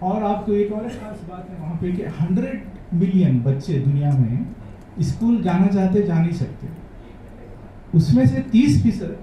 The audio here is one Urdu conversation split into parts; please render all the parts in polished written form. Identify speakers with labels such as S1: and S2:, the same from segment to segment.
S1: اور آپ کو ایک اور خاص بات ہے وہاں پہ کہ 100 ملین بچے دنیا میں اسکول جانا چاہتے جا نہیں سکتے. اس میں سے 30%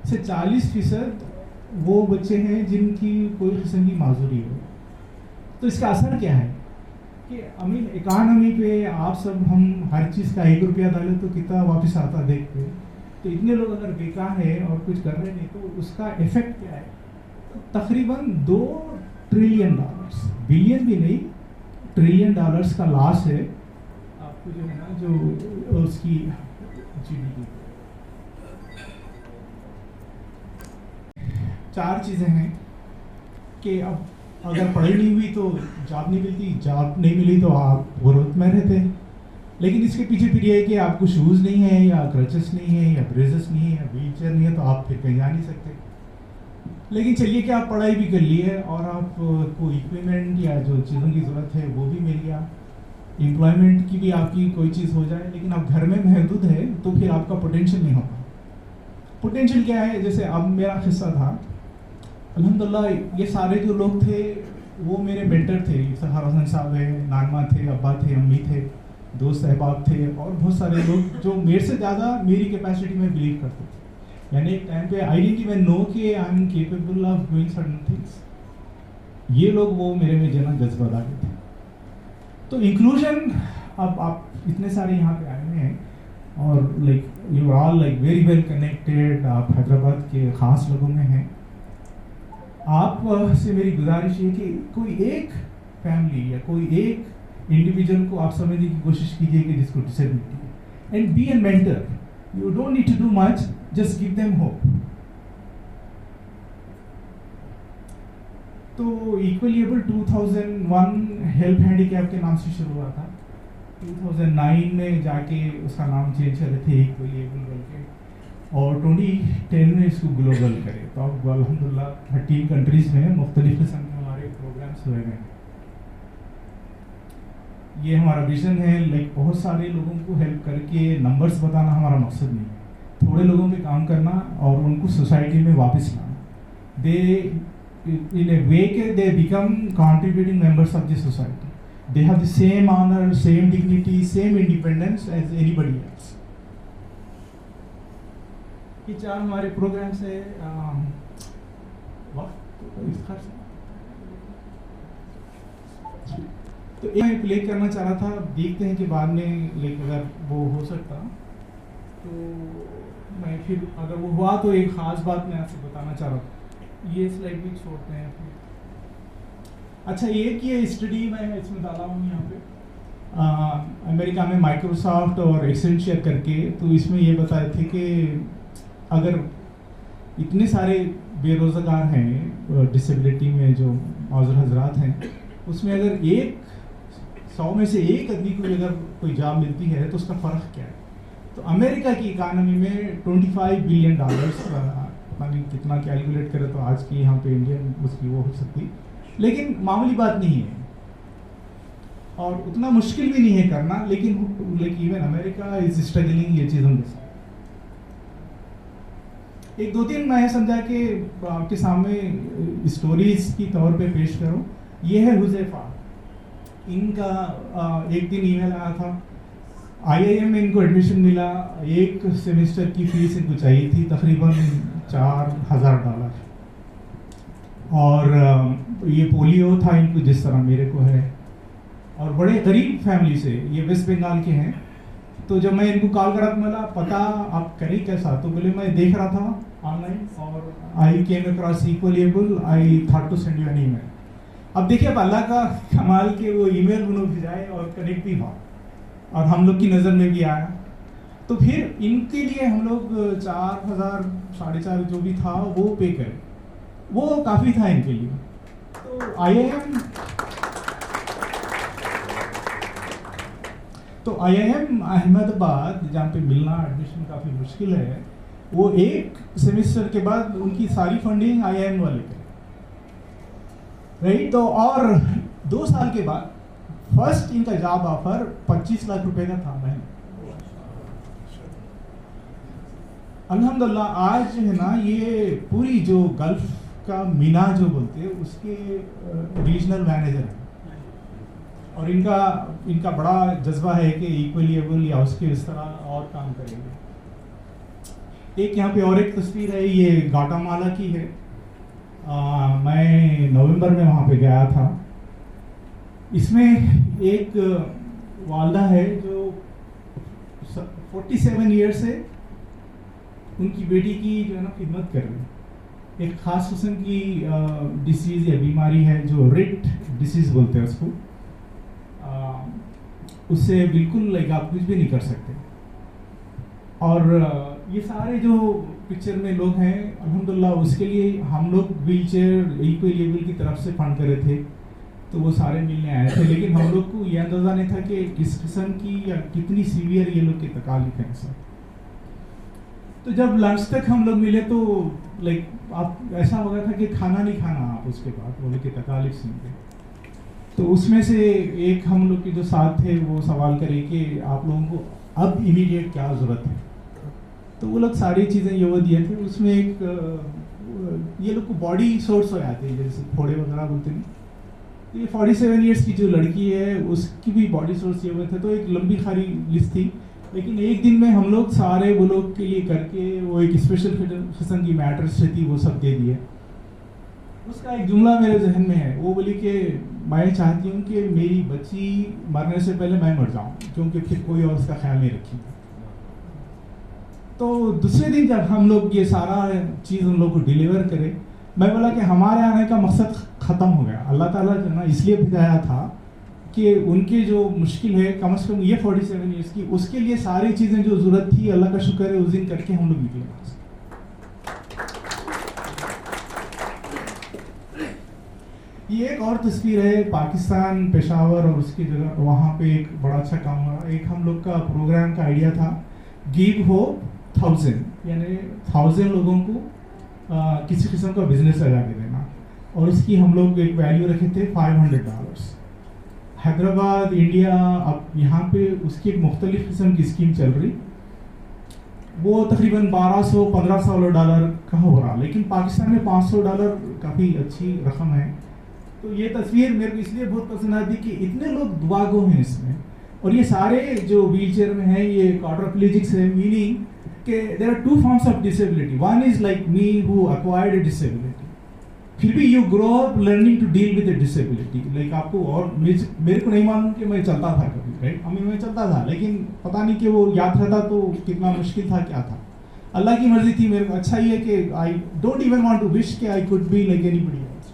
S1: سے 40% وہ بچے ہیں جن کی کوئی قسم کی معذوری ہو. تو اس کا اثر کیا ہے کہ اکانومی پہ آپ سب ہم ہر چیز کا 1 روپیہ ڈالیں تو کتنا واپس آتا دیکھتے. تو اتنے لوگ اگر بیکار ہے اور کچھ کر رہے نہیں تو اس کا ایفیکٹ کیا ہے؟ تقریباً $2 ٹریلین، بلین بھی نہیں، $1 ٹریلین کا لاس ہے آپ کو جو ہے نا جو اس کی جی ڈی پی. 4 چیزیں ہیں کہ اب اگر پڑھائی نہیں ہوئی تو جاب نہیں ملتی، جاب نہیں ملی تو آپ غربت میں رہتے. لیکن اس کے پیچھے پھر یہ ہے کہ آپ کو شوز نہیں ہے یا کرچز نہیں ہے یا بریزز نہیں ہے یا ویل چیئر نہیں ہے تو آپ پھر کہیں جا نہیں سکتے. لیکن چلیے کہ آپ پڑھائی بھی کر لی ہے اور آپ کو اکوپمنٹ یا جو چیزوں کی ضرورت ہے وہ بھی مل گیا، امپلائمنٹ کی بھی آپ کی کوئی چیز ہو جائے، لیکن آپ گھر میں محدود ہے تو پھر آپ کا پوٹینشیل نہیں ہوتا. پوٹینشیل کیا ہے؟ جیسے اب میرا قصہ تھا، الحمدللہ یہ سارے جو لوگ تھے وہ میرے مینٹر تھے. افتخار حسن صاحب ہے، نانما تھے، ابا تھے، امی تھے، دوست احباب تھے اور بہت سارے لوگ جو میرے سے زیادہ میری کیپیسٹی میں بلیو کرتے تھے. یعنی ایک ٹائم پہ آئی ڈنٹ ایون نو کہ I am capable of doing certain things. یہ لوگ وہ میرے میں جنا جذبہ ڈالے تھے. تو انکلوژن، اب آپ اتنے سارے یہاں پہ آئے ہوئے ہیں اور like you are all like very well connected, آپ حیدرآباد کے خاص لوگوں میں ہیں. آپ سے میری گزارش ہے کہ کوئی ایک فیملی یا کوئی ایک انڈیویجول کو آپ سمجھنے کی کوشش کیجیے کہ جس کو ڈسیبلٹی ہے، and be a mentor. You don't need to do much, just give them hope. تو equally able 2001 help handicap کے نام سے شروع ہوا تھا. 2009 میں جا کے اس کا نام چینج کر رہے تھے ایکولی ایبل بول کے، اور 2010 میں اس کو گلوبل کرے. تو اب الحمدللہ 13 کنٹریز میں مختلف قسم کے ہمارے پروگرامس ہوئے ہیں. یہ ہمارا ویژن ہے، لائک بہت سارے لوگوں کو ہیلپ کر کے نمبرز بتانا ہمارا مقصد نہیں ہے. تھوڑے لوگوں پہ کام کرنا اور ان کو سوسائٹی میں واپس لانا. دے in a way کہ they become contributing members of the society. They have the same honor, same dignity, same independence as anybody else. یہ 4 ہمارے پروگرامس ہیں. تو میں پلے کرنا چاہ رہا تھا، دیکھتے ہیں کہ بعد میں اگر وہ ہو سکتا تو میں پھر اگر وہ ہوا تو ایک خاص بات میں آپ سے بتانا چاہ رہا تھا. یہ سلائڈ بھی چھوڑتے ہیں. اچھا، ایک یہ اسٹڈی میں اس میں ڈالا ہوں یہاں پہ امریکہ میں مائکروسافٹ اور ایکسینچر کر کے. تو اس میں یہ بتائے تھے کہ اگر اتنے سارے بے روزگار ہیں ڈسیبلٹی میں جو معذور حضرات ہیں، اس میں اگر 100 میں سے 1 آدمی کو اگر کوئی جاب ملتی ہے تو اس کا فرق کیا ہے. تو امریکہ کی اکانومی میں $25 بلین کتنا کیلکولیٹ کرے تو آج کی یہاں پہ انڈین اس کی وہ ہو سکتی، لیکن معمولی بات نہیں ہے اور اتنا مشکل بھی نہیں ہے کرنا. لیکن ایون امریکہ از اسٹرگلنگ یہ چیزوں کے ساتھ. 1-2-3 میں سمجھا کہ آپ کے سامنے اسٹوریز کی طور پہ پیش کروں. یہ ہے حذیفہ. ان کا ایک دن ای میل آیا تھا، IIM میں ان کو ایڈمیشن ملا. 1 سیمسٹر کی فیس ان کو چاہیے تھی تقریباً $4,000. اور یہ پولیو تھا ان کو جس طرح میرے کو ہے، اور بڑے غریب فیملی سے، یہ ویسٹ بنگال کے ہیں. تو جب میں ان کو کال کرا تو ملا پتہ آپ کریں کیسا، تو بولے میں دیکھ رہا تھا آن لائن اور I came across equally able, I thought to send you an email. اب دیکھیے اب اللہ کا کمال کہ وہ ای میل انہوں بھیجائے اور کنیکٹ بھی ہوا اور ہم لوگ کی نظر میں بھی آیا. تو پھر ان کے لیے ہم لوگ 4,000 4,500 جو بھی تھا وہ پے کرے. وہ کافی تھا ان کے لیے. تو آئی آئی ایم احمد آباد جہاں پہ ملنا ایڈمیشن کافی مشکل ہے، وہ 1 سیمسٹر کے بعد ان کی ساری فنڈنگ آئی آئی ایم والے کرے رائٹ. تو اور 2 سال کے بعد فرسٹ ان کا جاب آفر 25 لاکھ روپے کا تھا. الحمدللہ آج جو ہے نا یہ پوری جو گلف کا مینا جو بولتے ہیں اس کے ریجنل مینیجر ہیں, اور ان کا بڑا جذبہ ہے کہ ایکولی ایبل یا اس کے اس طرح اور کام کریں گے. ایک یہاں پہ اور ایک تصویر ہے, یہ گاٹا مالا کی ہے. میں نومبر میں وہاں پہ گیا تھا. اس میں ایک والدہ ہے جو 47 ایئر سے ان کی بیٹی کی جو ہے نا خدمت کر رہی ہے. ایک خاص قسم کی ڈیسیز یا بیماری ہے جو ریٹ ڈیسیز بولتے ہیں اس کو. اس سے بالکل لائک آپ کچھ بھی نہیں کر سکتے. اور یہ سارے جو پکچر میں لوگ ہیں الحمدللہ اس کے لیے ہم لوگ ویل چیئر ایکولی ایبل کی طرف سے فنڈ کرے تھے, تو وہ سارے ملنے آئے تھے. لیکن ہم لوگ کو یہ اندازہ نہیں تھا کہ کس قسم کی یا کتنی سیویئر یہ لوگ کی تکالیف ہیں سر. تو جب لنچ تک ہم لوگ ملے تو لائک آپ ایسا ہو گیا تھا کہ کھانا نہیں کھانا آپ اس کے بعد, وہ لوگ کی تکالیف سن کے. تو اس میں سے ایک ہم لوگ کے جو ساتھ تھے وہ سوال کرے کہ آپ لوگوں کو اب امیڈیٹ کیا ضرورت ہے. تو وہ لوگ ساری چیزیں یہ وہ دیے تھے. اس میں ایک یہ لوگ کو باڈی سورس ہو جاتے ہیں جیسے پھوڑے وغیرہ بولتے ہیں. یہ 47 ایئرس کی جو لڑکی ہے اس کی بھی باڈی سورس یہ ہوئے تھے. تو ایک لمبی خاری لسٹ تھی, لیکن ایک دن میں ہم لوگ سارے وہ لوگ کے لیے کر کے وہ ایک اسپیشل قسم کی میٹرس تھی وہ سب دے دیے. اس کا ایک جملہ میرے ذہن میں ہے, وہ بولی کہ میں چاہتی ہوں کہ میری بچی مرنے سے پہلے میں مر جاؤں, کیونکہ پھر کوئی اور اس کا خیال نہیں رکھے گا. تو دوسرے دن جب ہم لوگ یہ سارا چیز ان لوگ کو ڈیلیور کرے, میں بولا کہ ہمارے آنے کا مقصد ختم ہو گیا. اللہ تعالیٰ جو ہے نا اس لیے بھیجایا تھا کہ ان کی جو مشکل ہے کم از کم یہ 47 ایئرس کی, اس کے لیے ساری چیزیں جو ضرورت تھی اللہ کا شکر ہے اس دن کر کے ہم لوگ نکلے. یہ ایک اور تصویر ہے پاکستان پشاور اور اس کی جگہ, وہاں پہ ایک بڑا اچھا کام ہوا. ایک ہم لوگ کا پروگرام کا آئیڈیا تھا گیو ہو 1000, یعنی 1000 لوگوں کو کسی قسم کا بزنس لگا کے دینا, اور اس کی ہم لوگ ایک ویلیو رکھے تھے $500. حیدرآباد انڈیا اب یہاں پہ اس کی ایک مختلف قسم کی اسکیم چل رہی, وہ تقریباً $1200-1500 کا ہو رہا, لیکن پاکستان میں $500 کافی اچھی رقم ہے. تو یہ تصویر میرے کو اس لیے بہت پسند آتی کہ اتنے لوگ دعا گو ہیں اس میں, اور یہ سارے جو ویل چیئر میں ہیں یہ quadriplegics ہے, میننگ کہ there are 2 forms of disability. One is like me who acquired a disability. پھر بھی you grow up learning to deal with a disability. Like آپ کو, اور میرے کو نہیں معلوم کہ میں چلتا تھا کبھی, رائٹ, میں چلتا تھا لیکن پتہ نہیں کہ وہ یاد رہتا تو کتنا مشکل تھا, کیا تھا. اللہ کی مرضی تھی. میرے کو اچھا ہی ہے کہ I don't even want to wish کہ I could be like anybody else.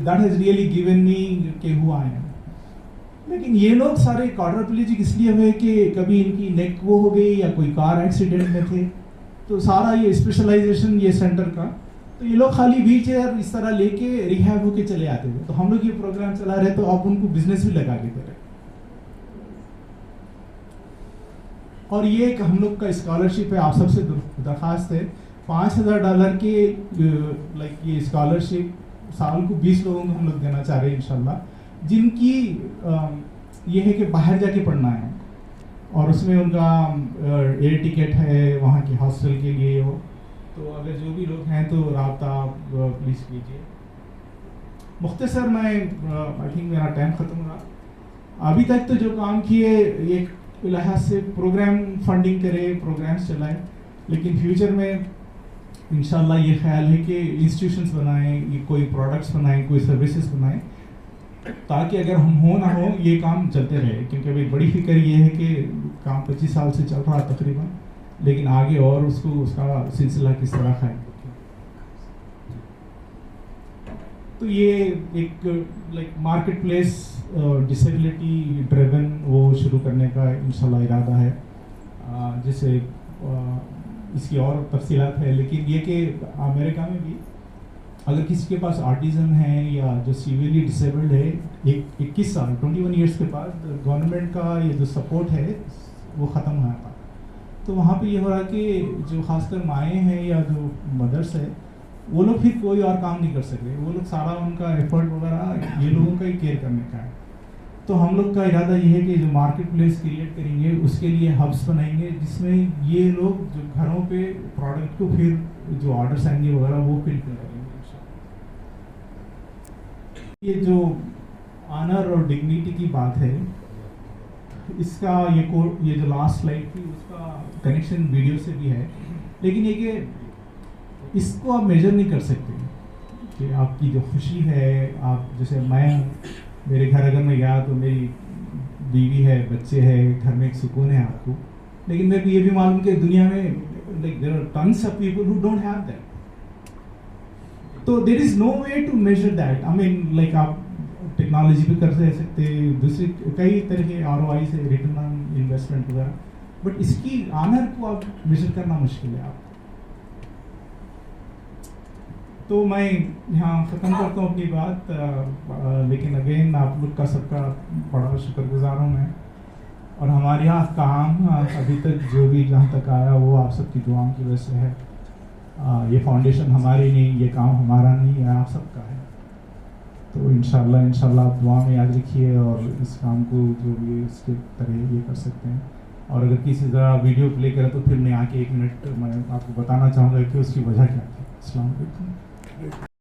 S1: That has really given me کہ who I am. لیکن یہ لوگ سارے quadriplegic اس لیے ہوئے کہ کبھی ان کی نیک وہ ہو گئی یا کوئی کار ایکسیڈنٹ میں تھے, تو سارا یہ اسپیشلائزیشن یہ سینٹر کا, تو یہ لوگ خالی ویل چیئر اس طرح لے کے ریہیب ہو کے چلے آتے تھے. تو ہم لوگ یہ پروگرام چلا رہے تو آپ ان کو بزنس بھی لگا کے دے رہے. اور یہ ایک ہم لوگ کا اسکالرشپ ہے, آپ سب سے درخواست ہے $5000 کے لائک یہ اسکالرشپ سال کو 20 لوگوں کو ہم لوگ دینا چاہ رہے ہیں انشاءاللہ, جن کی یہ ہے کہ باہر جا کے پڑھنا ہے, اور اس میں ان کا ایئر ٹکٹ ہے وہاں کی ہاسٹل کے لیے ہو. تو اگر جو بھی لوگ ہیں تو رابطہ پلیز کیجیے. مختصر میں آئی تھنک میرا ٹائم ختم ہوا. ابھی تک تو جو کام کیے ایک لحاظ سے پروگرام فنڈنگ کرے, پروگرامس چلائے, لیکن فیوچر میں انشاءاللہ یہ خیال ہے کہ انسٹیٹیوشنس بنائیں, کوئی پروڈکٹس بنائیں, کوئی سروسز بنائیں, تاکہ اگر ہم ہو نہ ہو یہ کام چلتے رہے. کیونکہ ابھی بڑی فکر یہ ہے کہ کام 25 سال سے چل رہا تقریباً, لیکن آگے اور اس کو اس کا سلسلہ کس طرح قائم. تو یہ ایک like market place disability driven وہ شروع کرنے کا انشاءاللہ ارادہ ہے, جسے اس کی اور تفصیلات ہے. لیکن یہ کہ امریکہ میں بھی اگر کسی کے پاس آرٹزم ہے یا جو سیویئرلی ڈسیبلڈ ہے 21 سال 21 ایئرس کے بعد گورنمنٹ کا یہ جو سپورٹ ہے وہ ختم ہوا تھا. تو وہاں پہ یہ ہو رہا کہ جو خاص کر مائیں ہیں یا جو مدرس ہے وہ لوگ پھر کوئی اور کام نہیں کر سکتے, وہ لوگ سارا ان کا ایفرٹ وغیرہ یہ لوگوں کا ہی کیئر کرنے کا ہے. تو ہم لوگ کا ارادہ یہ ہے کہ جو مارکیٹ پلیس کریٹ کریں گے اس کے لیے ہبس بنائیں گے, جس میں یہ لوگ جو گھروں پہ پروڈکٹ کو پھر جو آرڈرس آئیں گے وغیرہ وہ فل کریں گے. یہ جو آنر اور ڈگنیٹی کی بات ہے، اس کا یہ جو لاسٹ سلائڈ تھی اس کا کنیکشن ویڈیو سے بھی ہے، لیکن یہ کہ اس کو آپ میجر نہیں کر سکتے کہ آپ کی جو خوشی ہے، آپ جیسے میں میرے گھر اگر میں گیا تو میری بیوی ہے، بچے ہے، گھر میں ایک سکون ہے آپ کو، لیکن میرے کو یہ بھی معلوم کہ دنیا میں like there are tons of people who don't have that. تو there is no way to measure that. I mean like آپ ٹیکنالوجی بھی کر سکتے، دوسری کئی طرح کے ROI سے ریٹرن آن انویسٹمنٹ وغیرہ، بٹ اس کی آنر کو آپ میجر کرنا مشکل ہے آپ. تو میں یہاں ختم کرتا ہوں اپنی بات، لیکن اگین آپ لوگ کا سب کا بڑا شکر گزار ہوں میں، اور ہمارے یہاں کام ابھی تک جو بھی جہاں تک آیا وہ آپ سب کی دعاؤں کی وجہ سے ہے. یہ فاؤنڈیشن ہماری نہیں، یہ کام ہمارا نہیں ہے، آپ سب کا ہے. تو انشاءاللہ آپ دعا میں یاد رکھیے، اور اس کام کو جو بھی اس کے طرح یہ کر سکتے ہیں. اور اگر کسی ذرا ویڈیو پلے کرے تو پھر میں آ کے 1 منٹ میں آپ کو بتانا چاہوں گا کہ اس کی وجہ کیا تھی. السلام علیکم.